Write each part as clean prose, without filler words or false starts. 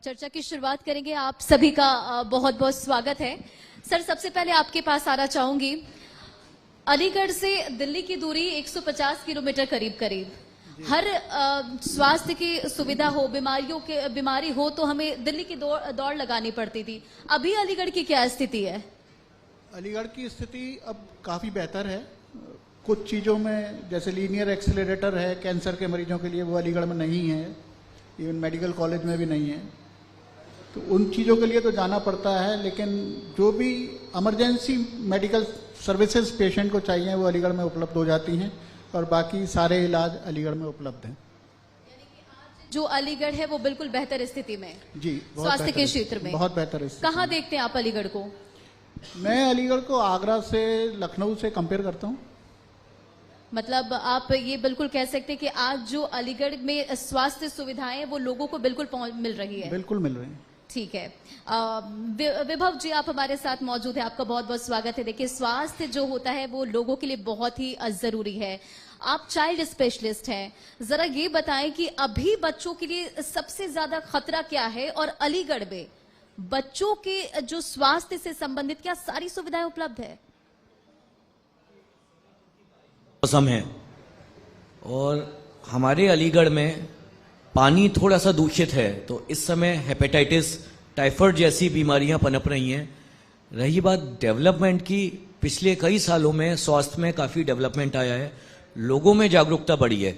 चर्चा की शुरुआत करेंगे। आप सभी का बहुत बहुत स्वागत है। सर, सबसे पहले आपके पास आना चाहूंगी। अलीगढ़ से दिल्ली की दूरी 150 किलोमीटर करीब करीब। हर स्वास्थ्य की सुविधा हो, बीमारी हो तो हमें दिल्ली की दौड़ लगानी पड़ती थी। अभी अलीगढ़ की क्या स्थिति है? अलीगढ़ की स्थिति अब काफ़ी बेहतर है। कुछ चीज़ों में जैसे लीनियर एक्सेलरेटर है कैंसर के मरीजों के लिए, वो अलीगढ़ में नहीं है, इवन मेडिकल कॉलेज में भी नहीं है। तो उन चीज़ों के लिए तो जाना पड़ता है, लेकिन जो भी इमरजेंसी मेडिकल सर्विसेज पेशेंट को चाहिए वो अलीगढ़ में उपलब्ध हो जाती हैं और बाकी सारे इलाज अलीगढ़ में उपलब्ध हैं। जो अलीगढ़ है वो बिल्कुल बेहतर स्थिति में जी, स्वास्थ्य के क्षेत्र में बहुत बेहतर स्थिति। कहाँ देखते हैं आप अलीगढ़ को? मैं अलीगढ़ को आगरा से, लखनऊ से कंपेयर करता हूँ। मतलब आप ये बिल्कुल कह सकते हैं कि आज जो अलीगढ़ में स्वास्थ्य सुविधाएं वो लोगों को बिल्कुल मिल रही है। बिल्कुल मिल रही है। ठीक है। विभव जी, आप हमारे साथ मौजूद है, आपका बहुत बहुत स्वागत है। देखिए, स्वास्थ्य जो होता है वो लोगों के लिए बहुत ही जरूरी है। आप चाइल्ड स्पेशलिस्ट हैं, जरा ये बताएं कि अभी बच्चों के लिए सबसे ज्यादा खतरा क्या है और अलीगढ़ में बच्चों के जो स्वास्थ्य से संबंधित क्या सारी सुविधाएं उपलब्ध है? मौसम है और हमारे अलीगढ़ में पानी थोड़ा सा दूषित है, तो इस समय हेपेटाइटिस, टाइफाइड जैसी बीमारियां पनप रही हैं। रही बात डेवलपमेंट की, पिछले कई सालों में स्वास्थ्य में काफ़ी डेवलपमेंट आया है, लोगों में जागरूकता बढ़ी है,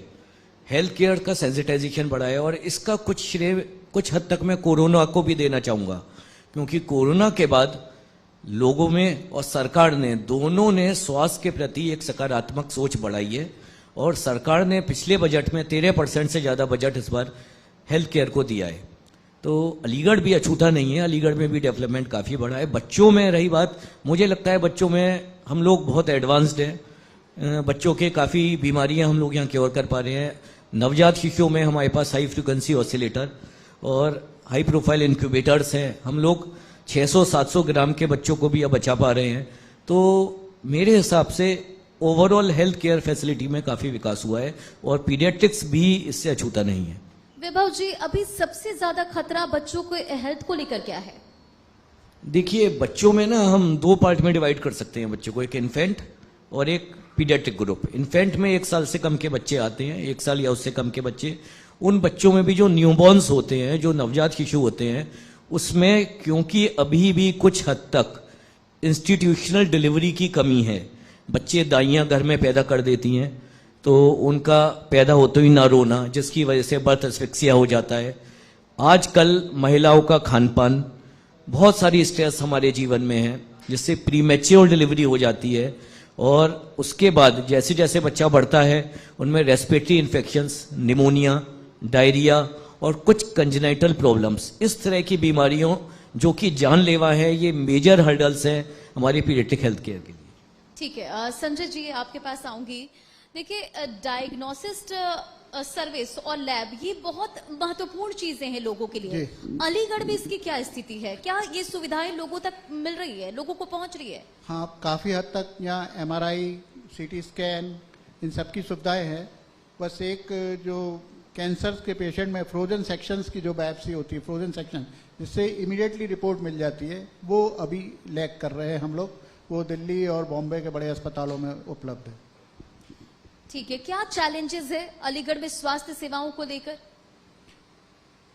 हेल्थ केयर का सेंसिटाइजेशन बढ़ा है और इसका कुछ श्रेय कुछ हद तक मैं कोरोना को भी देना चाहूँगा, क्योंकि कोरोना के बाद लोगों में और सरकार ने दोनों ने स्वास्थ्य के प्रति एक सकारात्मक सोच बढ़ाई है और सरकार ने पिछले बजट में 13% से ज़्यादा बजट इस बार हेल्थ केयर को दिया है। तो अलीगढ़ भी अछूता नहीं है, अलीगढ़ में भी डेवलपमेंट काफ़ी बढ़ा है। बच्चों में रही बात, मुझे लगता है बच्चों में हम लोग बहुत एडवांस्ड हैं, बच्चों के काफ़ी बीमारियां हम लोग यहाँ क्योर कर पा रहे हैं। नवजात शिशुओं में हमारे पास हाई फ्रिक्वेंसी ऑसिलेटर और हाई प्रोफाइल इंक्यूबेटर्स हैं। हम लोग 600-700 ग्राम के बच्चों को भी अब बचा पा रहे हैं। तो मेरे हिसाब से ओवरऑल हेल्थ केयर फैसिलिटी में काफी विकास हुआ है और पीडियाट्रिक्स भी इससे अछूता नहीं है। विभव जी, अभी सबसे ज्यादा खतरा बच्चों को हेल्थ को लेकर क्या है? देखिए, बच्चों में ना हम दो पार्ट में डिवाइड कर सकते हैं बच्चों को, एक इन्फेंट और एक पीडियाट्रिक ग्रुप। इन्फेंट में 1 साल से कम के बच्चे आते हैं, 1 साल या उससे कम के बच्चे। उन बच्चों में भी जो न्यूबॉर्न्स होते हैं, जो नवजात शिशु होते हैं, उसमें क्योंकि अभी भी कुछ हद तक इंस्टीट्यूशनल डिलीवरी की कमी है, बच्चे दाइयाँ घर में पैदा कर देती हैं तो उनका पैदा होते ही ना रोना, जिसकी वजह से बर्थ एस्फिक्सिया हो जाता है। आजकल महिलाओं का खान पान, बहुत सारी स्ट्रेस हमारे जीवन में है, जिससे प्रीमेच्योर डिलीवरी हो जाती है और उसके बाद जैसे जैसे बच्चा बढ़ता है उनमें रेस्पिरेटरी इन्फेक्शंस, निमोनिया, डायरिया और कुछ कंजेनाइटल प्रॉब्लम्स, इस तरह की बीमारियों जो कि जानलेवा है, ये मेजर हर्डल्स हैं हमारी पीडियाट्रिक हेल्थ केयर के लिए। ठीक है। संजय जी, आपके पास आऊंगी। देखिए, डायग्नोसिस्ट सर्विस और लैब ये बहुत महत्वपूर्ण चीजें हैं लोगों के लिए। अलीगढ़ में इसकी क्या स्थिति है? क्या ये सुविधाएं लोगों तक मिल रही है, लोगों को पहुंच रही है? हाँ, काफ़ी हद तक यहाँ MRI, CT स्कैन, इन सब की सुविधाएं हैं। बस एक जो कैंसर के पेशेंट में फ्रोजन सेक्शंस की जो बायोप्सी होती है, फ्रोजन सेक्शन, जिससे इमीडिएटली रिपोर्ट मिल जाती है, वो अभी लैक कर रहे हैं हम लोग। वो दिल्ली और बॉम्बे के बड़े अस्पतालों में उपलब्ध है। ठीक है। क्या चैलेंजेस है अलीगढ़ में स्वास्थ्य सेवाओं को लेकर?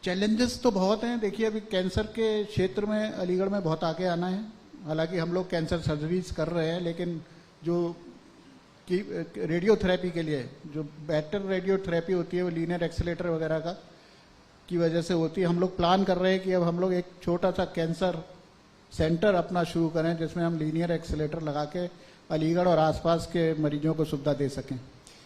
चैलेंजेस तो बहुत हैं। देखिए, अभी कैंसर के क्षेत्र में अलीगढ़ में बहुत आगे आना है। हालांकि हम लोग कैंसर सर्जरीज कर रहे हैं, लेकिन जो कि रेडियोथेरेपी के लिए जो बेटर रेडियोथेरेपी होती है वो लीनियर एक्सेलेरेटर वगैरह का की वजह से होती है। हम लोग प्लान कर रहे हैं कि अब हम लोग एक छोटा सा कैंसर सेंटर अपना शुरू करें, जिसमें हम लीनियर एक्सेलेरेटर लगा के अलीगढ़ और आसपास के मरीजों को सुविधा दे सकें।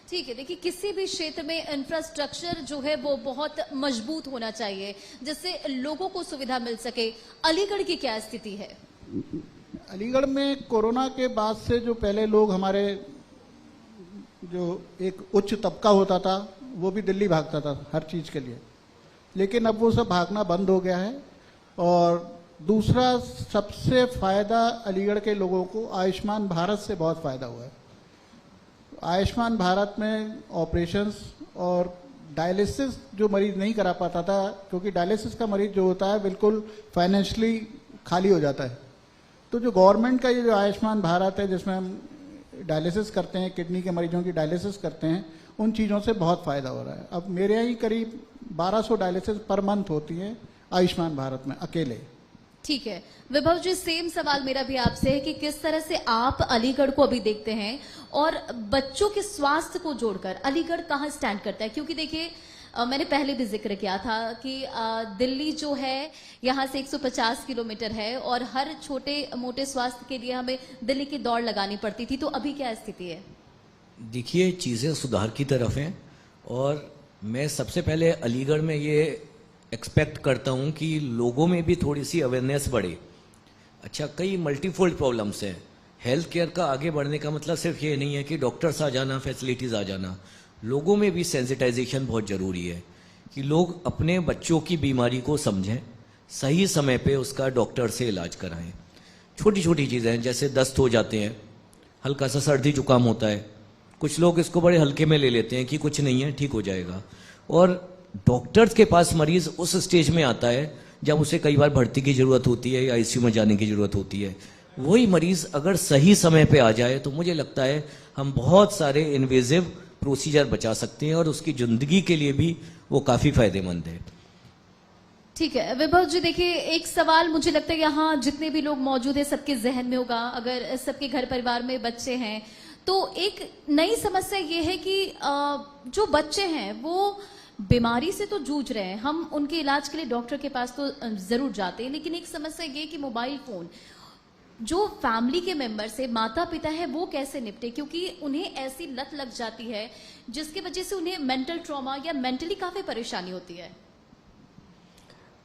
ठीक है। देखिए, किसी भी क्षेत्र में इंफ्रास्ट्रक्चर जो है वो बहुत मजबूत होना चाहिए, जिससे लोगों को सुविधा मिल सके। अलीगढ़ की क्या स्थिति है? अलीगढ़ में कोरोना के बाद से जो पहले लोग हमारे जो एक उच्च तबका होता था वो भी दिल्ली भागता था हर चीज़ के लिए, लेकिन अब वो सब भागना बंद हो गया है। और दूसरा सबसे फ़ायदा अलीगढ़ के लोगों को आयुष्मान भारत से बहुत फ़ायदा हुआ है। आयुष्मान भारत में ऑपरेशंस और डायलिसिस जो मरीज नहीं करा पाता था, क्योंकि डायलिसिस का मरीज जो होता है बिल्कुल फाइनेंशियली खाली हो जाता है। तो जो गवर्नमेंट का ये जो आयुष्मान भारत है, जिसमें हम डायलिसिस करते हैं, किडनी के मरीजों की डायलिसिस करते हैं, उन चीज़ों से बहुत फ़ायदा हो रहा है। अब मेरे यहाँ ही करीब 1200 डायलिसिस पर मंथ होती है आयुष्मान भारत में अकेले। ठीक है विभव जी, सेम सवाल मेरा भी आपसे है कि किस तरह से आप अलीगढ़ को अभी देखते हैं और बच्चों के स्वास्थ्य को जोड़कर अलीगढ़ कहाँ स्टैंड करता है? क्योंकि देखिए मैंने पहले भी जिक्र किया था कि दिल्ली जो है यहाँ से 150 किलोमीटर है और हर छोटे मोटे स्वास्थ्य के लिए हमें दिल्ली की दौड़ लगानी पड़ती थी। तो अभी क्या स्थिति है? देखिए, चीज़ें सुधार की तरफ हैं और मैं सबसे पहले अलीगढ़ में ये एक्सपेक्ट करता हूँ कि लोगों में भी थोड़ी सी अवेयरनेस बढ़े। अच्छा, कई मल्टीफोल्ड प्रॉब्लम्स हैं। हेल्थ केयर का आगे बढ़ने का मतलब सिर्फ ये नहीं है कि डॉक्टर्स आ जाना, फैसिलिटीज़ आ जाना। लोगों में भी सेंसिटाइजेशन बहुत ज़रूरी है कि लोग अपने बच्चों की बीमारी को समझें, सही समय पे उसका डॉक्टर से इलाज कराएं। छोटी छोटी चीज़ें हैं, जैसे दस्त हो जाते हैं, हल्का सा सर्दी जुकाम होता है, कुछ लोग इसको बड़े हल्के में ले लेते हैं कि कुछ नहीं है, ठीक हो जाएगा। और डॉक्टर्स के पास मरीज उस स्टेज में आता है जब उसे कई बार भर्ती की ज़रूरत होती है या आईसीयू में जाने की ज़रूरत होती है। वही मरीज अगर सही समय पे आ जाए तो मुझे लगता है हम बहुत सारे इन्वेजिव प्रोसीजर बचा सकते हैं और उसकी ज़िंदगी के लिए भी वो काफ़ी फायदेमंद है। ठीक है विभव जी, देखिए एक सवाल मुझे लगता है यहाँ जितने भी लोग मौजूद हैं सबके जहन में होगा, अगर सबके घर परिवार में बच्चे हैं तो एक नई समस्या ये है कि जो बच्चे हैं वो बीमारी से तो जूझ रहे हैं, हम उनके इलाज के लिए डॉक्टर के पास तो जरूर जाते हैं, लेकिन एक समस्या ये कि मोबाइल फोन जो फैमिली के मेंबर्स है, माता पिता है, वो कैसे निपटे? क्योंकि उन्हें ऐसी लत लग जाती है जिसकी वजह से उन्हें मेंटल ट्रॉमा या मेंटली काफी परेशानी होती है।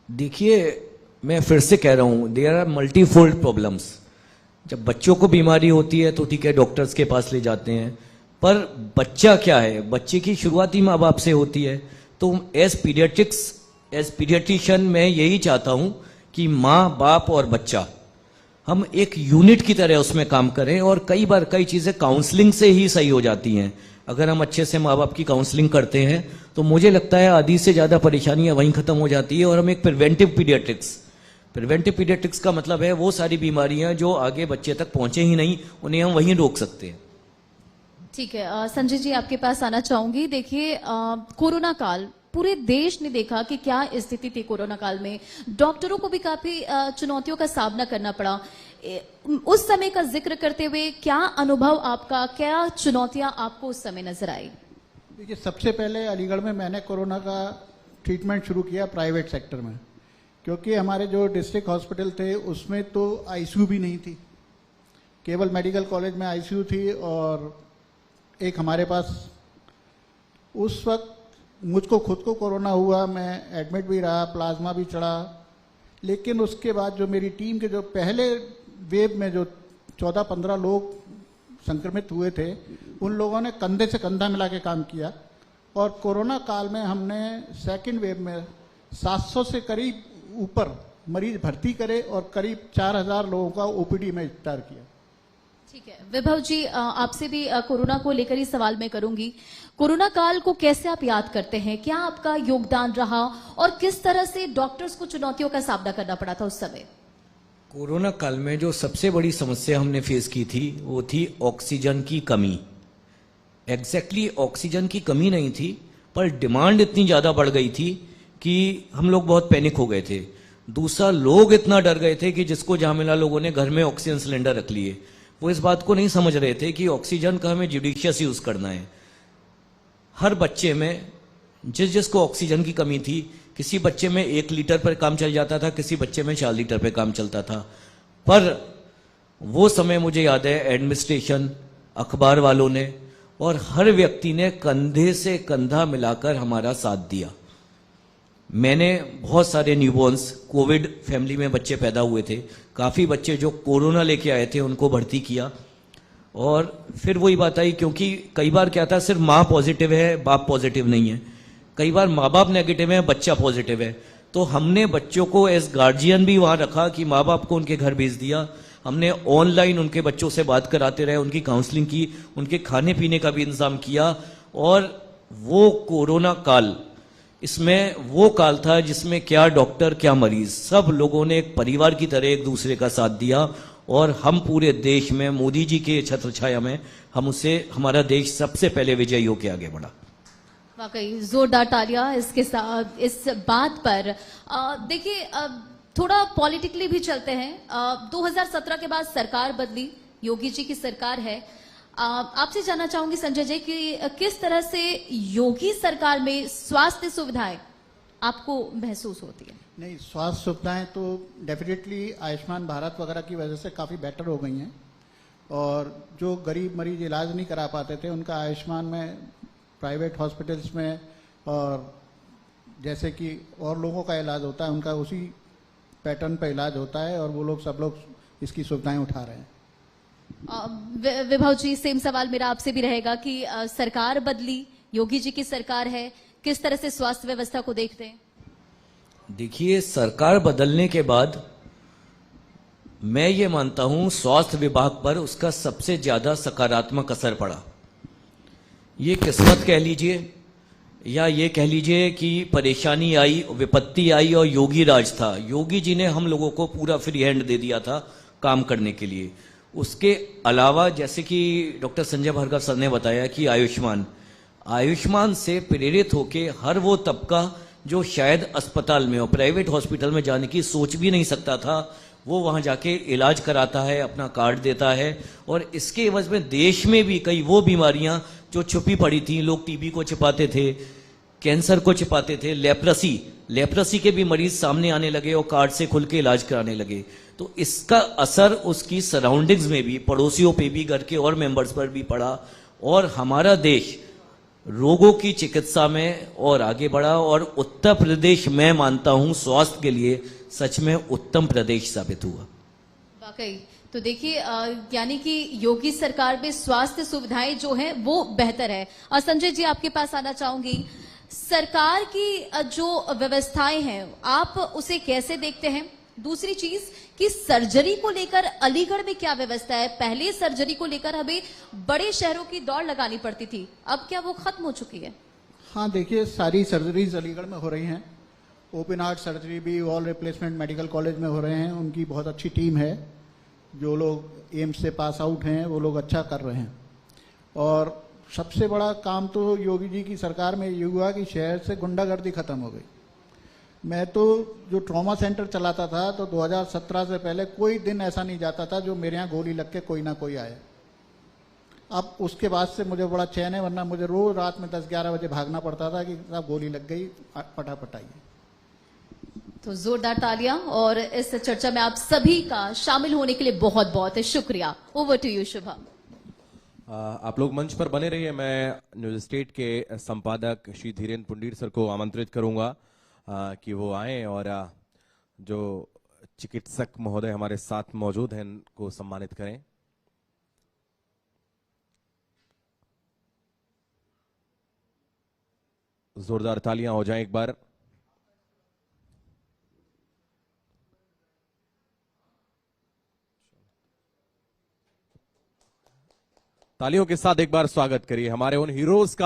देखिए, मैं फिर से कह रहा हूं, देयर आर मल्टीफोल्ड प्रॉब्लम्स। जब बच्चों को बीमारी होती है तो ठीक है, डॉक्टर्स के पास ले जाते हैं, पर बच्चा क्या है, बच्चे की शुरुआती माँ बाप से होती है। तो एज पीडियाट्रिशियन मैं यही चाहता हूं कि माँ बाप और बच्चा हम एक यूनिट की तरह उसमें काम करें, और कई बार कई चीज़ें काउंसलिंग से ही सही हो जाती हैं। अगर हम अच्छे से माँ बाप की काउंसलिंग करते हैं तो मुझे लगता है आधी से ज़्यादा परेशानियां वहीं खत्म हो जाती है। और हम एक प्रिवेंटिव पीडियाट्रिक्स का मतलब है वो सारी बीमारियां जो आगे बच्चे तक पहुंचे ही नहीं, उन्हें हम वहीं रोक सकते हैं। ठीक है संजय जी, आपके पास आना चाहूंगी। देखिए कोरोना काल पूरे देश ने देखा कि क्या स्थिति थी कोरोना काल में, डॉक्टरों को भी काफी चुनौतियों का सामना करना पड़ा। उस समय का जिक्र करते हुए क्या अनुभव आपका, क्या चुनौतियां आपको उस समय नजर आई? देखिए, सबसे पहले अलीगढ़ में मैंने कोरोना का ट्रीटमेंट शुरू किया प्राइवेट सेक्टर में, क्योंकि हमारे जो डिस्ट्रिक्ट हॉस्पिटल थे उसमें तो आईसीयू भी नहीं थी, केवल मेडिकल कॉलेज में आईसीयू थी। और एक हमारे पास उस वक्त मुझको खुद को कोरोना हुआ, मैं एडमिट भी रहा, प्लाज्मा भी चढ़ा, लेकिन उसके बाद जो मेरी टीम के जो पहले वेव में जो 14-15 लोग संक्रमित हुए थे, उन लोगों ने कंधे से कंधा मिला के काम किया। और कोरोना काल में हमने सेकेंड वेव में 700 से करीब ऊपर मरीज भर्ती करे और करीब 4000 लोगों का ओपीडी में इफ्तार किया। ठीक है विभव जी, आपसे भी कोरोना को लेकर ही सवाल मैं करूंगी। कोरोना काल को कैसे आप याद करते हैं? क्या आपका योगदान रहा और किस तरह से डॉक्टर्स को चुनौतियों का सामना करना पड़ा था उस समय? कोरोना काल में जो सबसे बड़ी समस्या हमने फेस की थी वो थी ऑक्सीजन की कमी। एग्जैक्टली ऑक्सीजन की कमी नहीं थी, पर डिमांड इतनी ज़्यादा बढ़ गई थी कि हम लोग बहुत पैनिक हो गए थे। दूसरा, लोग इतना डर गए थे कि जिसको जहाँ मिला लोगों ने घर में ऑक्सीजन सिलेंडर रख लिए। वो इस बात को नहीं समझ रहे थे कि ऑक्सीजन का हमें जुडिशियस यूज़ करना है। हर बच्चे में जिसको ऑक्सीजन की कमी थी, किसी बच्चे में 1 लीटर पर काम चल जाता था, किसी बच्चे में 4 लीटर पर काम चलता था। पर वो समय मुझे याद है, एडमिनिस्ट्रेशन, अखबार वालों ने और हर व्यक्ति ने कंधे से कंधा मिलाकर हमारा साथ दिया। मैंने बहुत सारे न्यूबॉर्न्स, कोविड फैमिली में बच्चे पैदा हुए थे, काफ़ी बच्चे जो कोरोना लेके आए थे उनको भर्ती किया। और फिर वही बात आई, क्योंकि कई बार क्या था, सिर्फ माँ पॉजिटिव है, बाप पॉजिटिव नहीं है। कई बार माँ बाप नेगेटिव है, बच्चा पॉजिटिव है। तो हमने बच्चों को एज गार्जियन भी वहाँ रखा कि माँ बाप को उनके घर भेज दिया। हमने ऑनलाइन उनके बच्चों से बात कराते रहे, उनकी काउंसलिंग की, उनके खाने पीने का भी इंतज़ाम किया। और वो कोरोना काल, इसमें वो काल था जिसमें क्या डॉक्टर क्या मरीज, सब लोगों ने एक परिवार की तरह एक दूसरे का साथ दिया और हम पूरे देश में मोदी जी के छत्र छाया में हमारा देश सबसे पहले विजयी होकर आगे बढ़ा। वाकई जोरदार तालियां इसके साथ इस बात पर। देखिए थोड़ा पॉलिटिकली भी चलते हैं। 2017 के बाद सरकार बदली, योगी जी की सरकार है। आपसे जानना चाहूंगी संजय जी कि किस तरह से योगी सरकार में स्वास्थ्य सुविधाएं आपको महसूस होती है? नहीं, स्वास्थ्य सुविधाएं तो डेफिनेटली आयुष्मान भारत वगैरह की वजह से काफ़ी बेटर हो गई हैं और जो गरीब मरीज इलाज नहीं करा पाते थे उनका आयुष्मान में, प्राइवेट हॉस्पिटल्स में, और जैसे कि और लोगों का इलाज होता है उनका उसी पैटर्न पे इलाज होता है और वो लोग सब लोग इसकी सुविधाएं उठा रहे हैं। विभव जी, सेम सवाल मेरा आपसे भी रहेगा कि सरकार बदली, योगी जी की सरकार है, किस तरह से स्वास्थ्य व्यवस्था को देखते हैं? देखिए, सरकार बदलने के बाद मैं ये मानता हूं स्वास्थ्य विभाग पर उसका सबसे ज्यादा सकारात्मक असर पड़ा। ये किस्मत कह लीजिए या ये कह लीजिए कि परेशानी आई, विपत्ति आई और योगी राज था। योगी जी ने हम लोगों को पूरा फ्री हैंड दे दिया था काम करने के लिए। उसके अलावा जैसे कि डॉक्टर संजय भार्गव सर ने बताया कि आयुष्मान से प्रेरित होके हर वो तबका जो शायद अस्पताल में और प्राइवेट हॉस्पिटल में जाने की सोच भी नहीं सकता था, वो वहां जाके इलाज कराता है, अपना कार्ड देता है। और इसके एवज में देश में भी कई वो बीमारियां जो छुपी पड़ी थी, लोग टीबी को छिपाते थे, कैंसर को छिपाते थे, लेप्रोसी के भी मरीज सामने आने लगे और कार्ड से खुल के इलाज कराने लगे। तो इसका असर उसकी सराउंडिंग्स में भी, पड़ोसियों पे भी, घर के और मेंबर्स पर भी पड़ा और हमारा देश रोगों की चिकित्सा में और आगे बढ़ा। और उत्तर प्रदेश, मैं मानता हूं, स्वास्थ्य के लिए सच में उत्तम प्रदेश साबित हुआ। वाकई तो देखिए यानी कि योगी सरकार में स्वास्थ्य सुविधाएं जो हैं वो बेहतर है। और संजय जी, आपके पास आना चाहूंगी, सरकार की जो व्यवस्थाएं हैं आप उसे कैसे देखते हैं? दूसरी चीज कि सर्जरी को लेकर अलीगढ़ में क्या व्यवस्था है? पहले सर्जरी को लेकर हमें बड़े शहरों की दौड़ लगानी पड़ती थी, अब क्या वो खत्म हो चुकी है? हाँ, देखिए, सारी सर्जरीज अलीगढ़ में हो रही हैं। ओपन हार्ट सर्जरी भी वॉल रिप्लेसमेंट मेडिकल कॉलेज में हो रहे हैं। उनकी बहुत अच्छी टीम है, जो लोग एम्स से पास आउट हैं वो लोग अच्छा कर रहे हैं। और सबसे बड़ा काम तो योगी जी की सरकार में ये हुआ कि शहर से गुंडागर्दी खत्म हो गई। मैं तो जो ट्रॉमा सेंटर चलाता था तो 2017 से पहले कोई दिन ऐसा नहीं जाता था जो मेरे यहाँ गोली लग के कोई ना कोई आए। अब उसके बाद से मुझे बड़ा चैन है, वरना मुझे रोज रात में 10-11 बजे भागना पड़ता था कि साहब गोली लग गई, फटाफट आइए। तो जोरदार तालियां। और इस चर्चा में आप सभी का शामिल होने के लिए बहुत बहुत शुक्रिया। Over to you Shubham. आप लोग मंच पर बने रहिए। मैं न्यूज स्टेट के संपादक श्री धीरेन्द्र पुंडीर सर को आमंत्रित करूंगा कि वो आए और जो चिकित्सक महोदय हमारे साथ मौजूद हैं उनको सम्मानित करें। जोरदार तालियां हो जाएं एक बार। तालियों के साथ एक बार स्वागत करिए हमारे उन हीरोज का।